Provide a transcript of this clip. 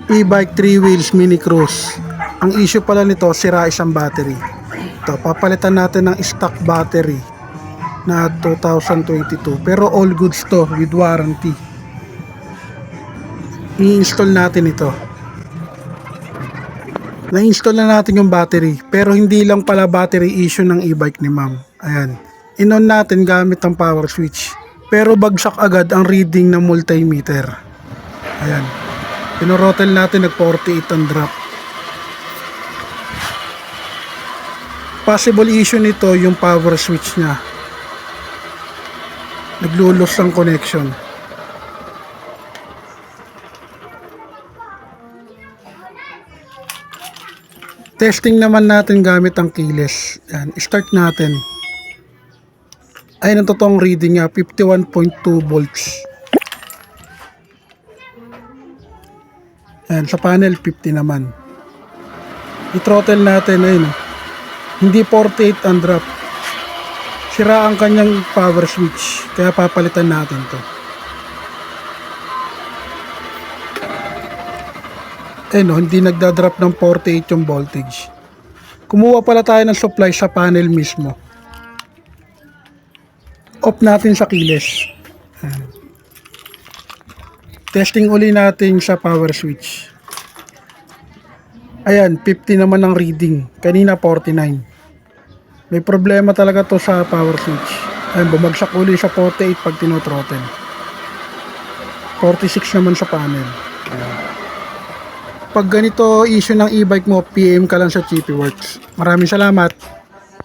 E-bike 3 wheels mini cruise. Ang issue pala nito, sira isang battery. Ito, papalitan natin ng stock battery na 2022. Pero all goods to with warranty. I-install natin ito. Na-install na natin yung battery, pero hindi lang pala battery issue ng e-bike ni ma'am. Ayan. In-on natin gamit ang power switch. Pero bagsak agad ang reading ng multimeter. Ayan. Pinorotel natin, nag-48 ang drop. Possible issue nito yung power switch niya. Naglulos ang connection. Testing naman natin gamit ang keyless. Yan, start natin. Ayun ang totoong reading niya, 51.2 volts. Yan, sa panel 50 naman. I-throttle natin, ayun. Hindi 48 ang drop. Sira ang kanyang power switch, kaya papalitan natin to. No, hindi nagda-drop ng 48 yung voltage. Kumuha pala tayo ng supply sa panel mismo. Off natin sa keyless. Testing uli natin sa power switch. Ayan, 50 naman ang reading. Kanina 49. May problema talaga to sa power switch. Ayan, bumagsak uli sa 48 pag tino-throttle. 46 naman sa panel. Ayan. Pag ganito issue ng e-bike mo, PM ka lang sa Chippy Works. Maraming salamat.